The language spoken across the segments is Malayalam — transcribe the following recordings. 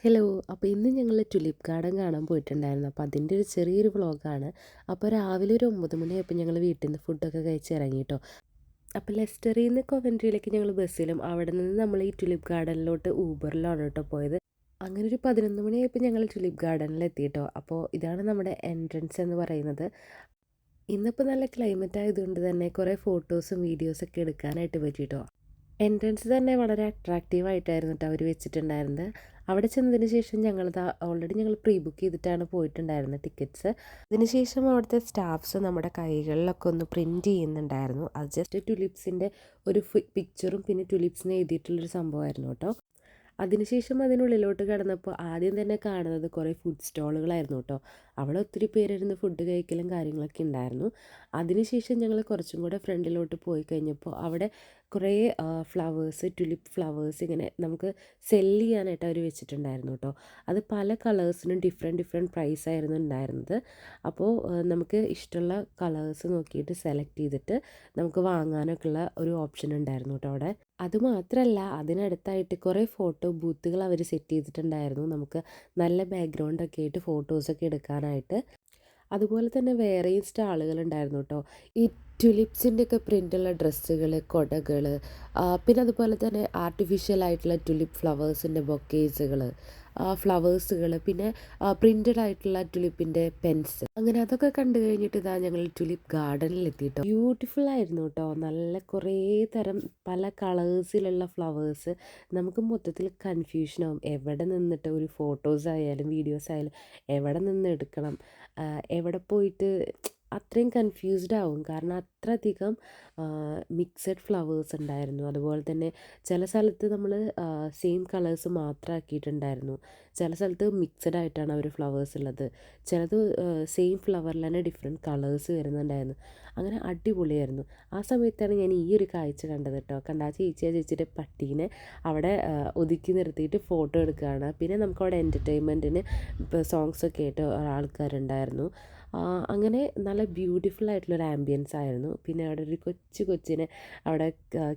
ഹലോ. അപ്പോൾ ഇന്ന് ഞങ്ങൾ ടുലിപ്പ് ഗാർഡൻ കാണാൻ പോയിട്ടുണ്ടായിരുന്നു. അപ്പോൾ അതിൻ്റെ ഒരു ചെറിയൊരു വ്ളോഗാണ്. അപ്പോൾ രാവിലെ ഒരു 9 മണിയായപ്പോൾ ഞങ്ങൾ വീട്ടിൽ നിന്ന് ഫുഡൊക്കെ കഴിച്ച് ഇറങ്ങി കേട്ടോ. അപ്പോൾ ലെസ്റ്ററിൽ നിന്ന് കൊവൻട്രിയിലേക്ക് ഞങ്ങൾ ബസ്സിലും അവിടെ നിന്ന് നമ്മൾ ഈ ടുലിപ്പ് ഗാർഡനിലോട്ട് ഊബറിലാണ് കേട്ടോ പോയത്. അങ്ങനെ ഒരു 11 മണിയായപ്പോൾ ഞങ്ങൾ ടുലിപ്പ് ഗാർഡനിൽ എത്തി കേട്ടോ. അപ്പോൾ ഇതാണ് നമ്മുടെ എൻട്രൻസ് എന്ന് പറയുന്നത്. ഇന്നിപ്പോൾ നല്ല ക്ലൈമറ്റ് ആയതുകൊണ്ട് തന്നെ കുറേ ഫോട്ടോസും വീഡിയോസൊക്കെ എടുക്കാനായിട്ട് പറ്റിയിട്ടോ. എൻട്രൻസ് തന്നെ വളരെ അട്രാക്റ്റീവ് ആയിട്ടായിരുന്നു കേട്ടോ അവർ വെച്ചിട്ടുണ്ടായിരുന്നത്. അവിടെ ചെന്നതിന് ശേഷം ഓൾറെഡി ഞങ്ങൾ പ്രീ ബുക്ക് ചെയ്തിട്ടാണ് പോയിട്ടുണ്ടായിരുന്നത് ടിക്കറ്റ്സ്. അതിനുശേഷം അവിടുത്തെ സ്റ്റാഫ്സ് നമ്മുടെ കൈകളിലൊക്കെ ഒന്ന് പ്രിൻറ്റ് ചെയ്യുന്നുണ്ടായിരുന്നു. അത് ജസ്റ്റ് ടുലിപ്സിൻ്റെ ഒരു പിക്ചറും പിന്നെ ടുലിപ്സിന് എഴുതിയിട്ടുള്ളൊരു സംഭവമായിരുന്നു കേട്ടോ. അതിനുശേഷം അതിനുള്ളിലോട്ട് കടന്നപ്പോൾ ആദ്യം തന്നെ കാണുന്നത് കുറേ ഫുഡ് സ്റ്റോളുകളായിരുന്നു കേട്ടോ. അവിടെ ഒത്തിരി പേരിരുന്ന് ഫുഡ് കഴിക്കലും കാര്യങ്ങളൊക്കെ ഉണ്ടായിരുന്നു. അതിനുശേഷം ഞങ്ങൾ കുറച്ചും കൂടെ ഫ്രണ്ടിലോട്ട് പോയി കഴിഞ്ഞപ്പോൾ അവിടെ കുറേ ഫ്ലവേഴ്സ്, ടുലിപ്പ് ഫ്ലവേഴ്സ് ഇങ്ങനെ നമുക്ക് സെല്ല് ചെയ്യാനായിട്ട് അവർ വെച്ചിട്ടുണ്ടായിരുന്നു കേട്ടോ. അത് പല കളേഴ്സിനും ഡിഫറെൻറ്റ് പ്രൈസ് ആയിരുന്നു ഉണ്ടായിരുന്നത്. അപ്പോൾ നമുക്ക് ഇഷ്ടമുള്ള കളേഴ്സ് നോക്കിയിട്ട് സെലക്ട് ചെയ്തിട്ട് നമുക്ക് വാങ്ങാനൊക്കെ ഉള്ള ഒരു ഓപ്ഷൻ ഉണ്ടായിരുന്നു കേട്ടോ അവിടെ. അതുമാത്രമല്ല അതിനടുത്തായിട്ട് കുറേ ഫോട്ടോ ബൂത്തുകൾ അവർ സെറ്റ് ചെയ്തിട്ടുണ്ടായിരുന്നു. നമുക്ക് നല്ല ബാക്ക്ഗ്രൗണ്ടൊക്കെ ആയിട്ട് ഫോട്ടോസൊക്കെ എടുക്കാനായിട്ട്. അതുപോലെ തന്നെ വേറെയും സ്റ്റാളുകൾ ഉണ്ടായിരുന്നു കേട്ടോ. ഈ ടുലിപ്സിൻ്റെയൊക്കെ പ്രിൻ്റുള്ള ഡ്രസ്സുകൾ, കൊടകൾ, പിന്നെ അതുപോലെ തന്നെ ആർട്ടിഫിഷ്യൽ ആയിട്ടുള്ള ടുലിപ്പ് ഫ്ലവേഴ്സിൻ്റെ ബൊക്കേസുകൾ, ഫ്ലവേഴ്സുകൾ, പിന്നെ പ്രിൻ്റഡ് ആയിട്ടുള്ള ടുലിപ്പിൻ്റെ പെൻസ്, അങ്ങനെ അതൊക്കെ കണ്ടു കഴിഞ്ഞിട്ട് ഇതാ ഞങ്ങൾ ടുലിപ്പ് ഗാർഡനിൽ എത്തിയിട്ടോ. ബ്യൂട്ടിഫുൾ ആയിരുന്നു കേട്ടോ. നല്ല കുറേ തരം പല കളേഴ്സിലുള്ള ഫ്ലവേഴ്സ്. നമുക്ക് മൊത്തത്തിൽ കൺഫ്യൂഷനാവും എവിടെ നിന്നിട്ട് ഒരു ഫോട്ടോസ് ആയാലും വീഡിയോസ് ആയാലും എവിടെ നിന്ന് എടുക്കണം, എവിടെ പോയിട്ട് അത്രയും കൺഫ്യൂസ്ഡ് ആവും. കാരണം അത്രയധികം മിക്സഡ് ഫ്ലവേഴ്സ് ഉണ്ടായിരുന്നു. അതുപോലെ തന്നെ ചില സ്ഥലത്ത് നമ്മൾ സെയിം കളേഴ്സ് മാത്രം ആക്കിയിട്ടുണ്ടായിരുന്നു. ചില സ്ഥലത്ത് മിക്സഡ് ആയിട്ടാണ് അവർ ഫ്ലവേഴ്സ് ഉള്ളത്. ചിലത് സെയിം ഫ്ലവറിൽ തന്നെ ഡിഫറെൻറ്റ് കളേഴ്സ് വരുന്നുണ്ടായിരുന്നു. അങ്ങനെ അടിപൊളിയായിരുന്നു. ആ സമയത്താണ് ഞാൻ ഈ ഒരു കാഴ്ച കണ്ടത് കേട്ടോ. കണ്ട ആ ചേച്ചിയുടെ പട്ടീനെ അവിടെ ഒതുക്കി നിർത്തിയിട്ട് ഫോട്ടോ എടുക്കുകയാണ്. പിന്നെ നമുക്കവിടെ എൻ്റർടൈൻമെൻറ്റിന് ഇപ്പോൾ സോങ്സൊക്കെ ആയിട്ട് ആൾക്കാരുണ്ടായിരുന്നു. അങ്ങനെ നല്ല ബ്യൂട്ടിഫുൾ ആയിട്ടുള്ളൊരു ആംബിയൻസ് ആയിരുന്നു. പിന്നെ അവിടെ ഒരു കൊച്ചിനെ അവിടെ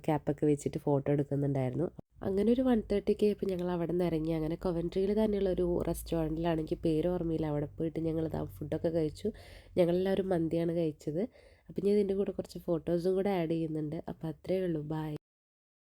ക്യാപ്പൊക്കെ വെച്ചിട്ട് ഫോട്ടോ എടുക്കുന്നുണ്ടായിരുന്നു. അങ്ങനെ ഒരു 1:30 ആയപ്പോൾ ഞങ്ങൾ അവിടെ നിന്ന് ഇറങ്ങി. അങ്ങനെ കൊവൻട്രിയിൽ തന്നെയുള്ള ഒരു റെസ്റ്റോറൻറ്റിലാണ്, എനിക്ക് പേര് ഓർമ്മയില്ല, അവിടെ പോയിട്ട് ഞങ്ങൾ ഫുഡൊക്കെ കഴിച്ചു. ഞങ്ങളെല്ലാവരും മന്തിയാണ് കഴിച്ചത്. അപ്പം ഞാൻ ഇതിൻ്റെ കൂടെ കുറച്ച് ഫോട്ടോസും കൂടെ ആഡ് ചെയ്യുന്നുണ്ട്. അപ്പോൾ അത്രയേ ഉള്ളൂ. ബൈ.